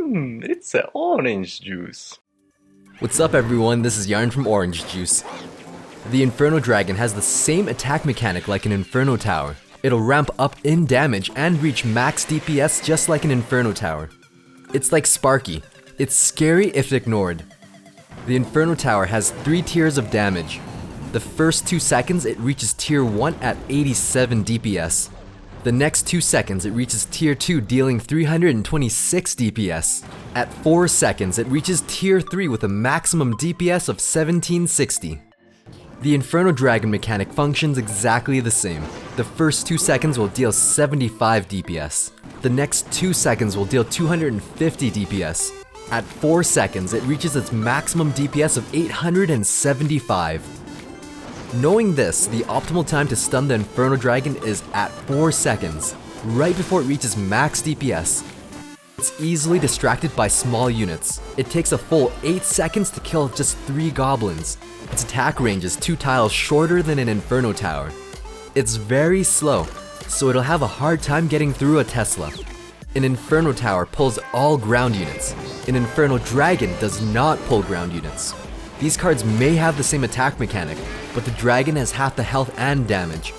It's an orange juice. What's up everyone, this is Yarn from Orange Juice. The Inferno Dragon has the same attack mechanic like an Inferno Tower. It'll ramp up in damage and reach max DPS just like an Inferno Tower. It's like Sparky. It's scary if ignored. The Inferno Tower has 3 tiers of damage. The first 2 seconds it reaches tier 1 at 87 DPS. The next 2 seconds it reaches tier 2 dealing 326 DPS. At 4 seconds it reaches tier 3 with a maximum DPS of 1760. The Inferno Dragon mechanic functions exactly the same. The first 2 seconds will deal 75 DPS. The next 2 seconds will deal 250 DPS. At 4 seconds it reaches its maximum DPS of 875. Knowing this, the optimal time to stun the Inferno Dragon is at 4 seconds, right before it reaches max DPS. It's easily distracted by small units. It takes a full 8 seconds to kill just 3 goblins. Its attack range is 2 tiles shorter than an Inferno Tower. It's very slow, so it'll have a hard time getting through a Tesla. An Inferno Tower pulls all ground units. An Inferno Dragon does not pull ground units. These cards may have the same attack mechanic, but the Dragon has half the health and damage.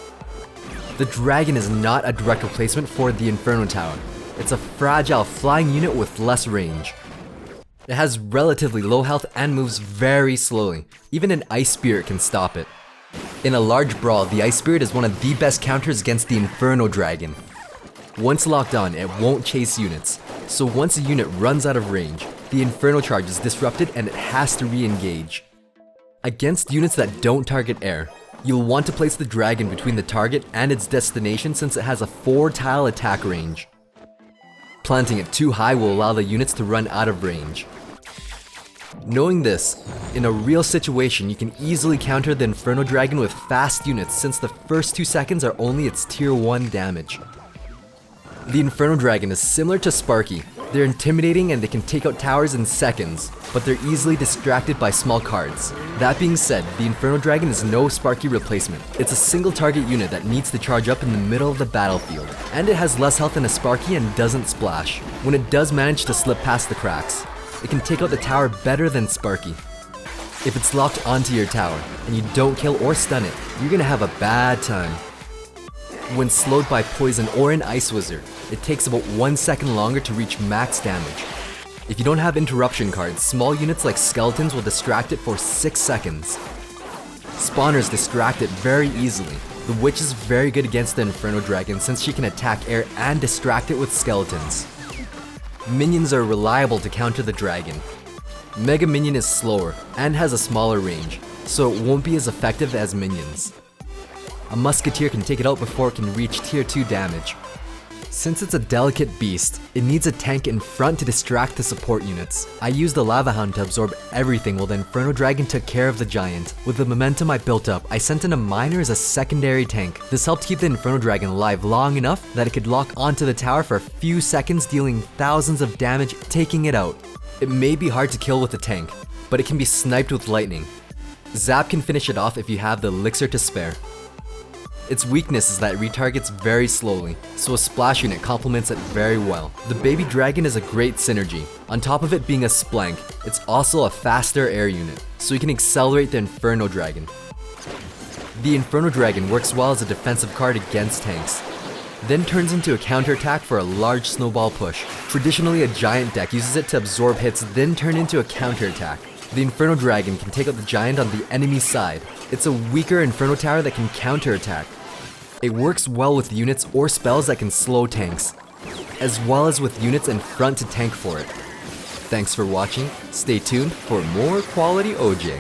The Dragon is not a direct replacement for the Inferno Tower. It's a fragile flying unit with less range. It has relatively low health and moves very slowly. Even an Ice Spirit can stop it. In a large brawl, the Ice Spirit is one of the best counters against the Inferno Dragon. Once locked on, it won't chase units, so once a unit runs out of range, the Inferno charge is disrupted and it has to re-engage. Against units that don't target air, you'll want to place the Dragon between the target and its destination since it has a 4-tile attack range. Planting it too high will allow the units to run out of range. Knowing this, in a real situation you can easily counter the Inferno Dragon with fast units since the first 2 seconds are only its tier 1 damage. The Inferno Dragon is similar to Sparky. They're intimidating and they can take out towers in seconds, but they're easily distracted by small cards. That being said, the Inferno Dragon is no Sparky replacement. It's a single target unit that needs to charge up in the middle of the battlefield, and it has less health than a Sparky and doesn't splash. When it does manage to slip past the cracks, it can take out the tower better than Sparky. If it's locked onto your tower, and you don't kill or stun it, you're gonna have a bad time. When slowed by poison or an ice wizard, it takes about 1 second longer to reach max damage. If you don't have interruption cards, small units like skeletons will distract it for 6 seconds. Spawners distract it very easily. The witch is very good against the Inferno Dragon since she can attack air and distract it with skeletons. Minions are reliable to counter the dragon. Mega Minion is slower and has a smaller range, so it won't be as effective as minions. A Musketeer can take it out before it can reach tier 2 damage. Since it's a delicate beast, it needs a tank in front to distract the support units. I used the Lava Hound to absorb everything while the Inferno Dragon took care of the giant. With the momentum I built up, I sent in a miner as a secondary tank. This helped keep the Inferno Dragon alive long enough that it could lock onto the tower for a few seconds, dealing thousands of damage, taking it out. It may be hard to kill with a tank, but it can be sniped with lightning. Zap can finish it off if you have the elixir to spare. Its weakness is that it retargets very slowly, so a splash unit complements it very well. The baby dragon is a great synergy. On top of it being a splank, it's also a faster air unit, so you can accelerate the Inferno Dragon. The Inferno Dragon works well as a defensive card against tanks, then turns into a counterattack for a large snowball push. Traditionally, a giant deck uses it to absorb hits, then turn into a counterattack. The Inferno Dragon can take out the giant on the enemy side. It's a weaker Inferno Tower that can counterattack. It works well with units or spells that can slow tanks, as well as with units in front to tank for it. Thanks for watching, stay tuned for more quality OJ.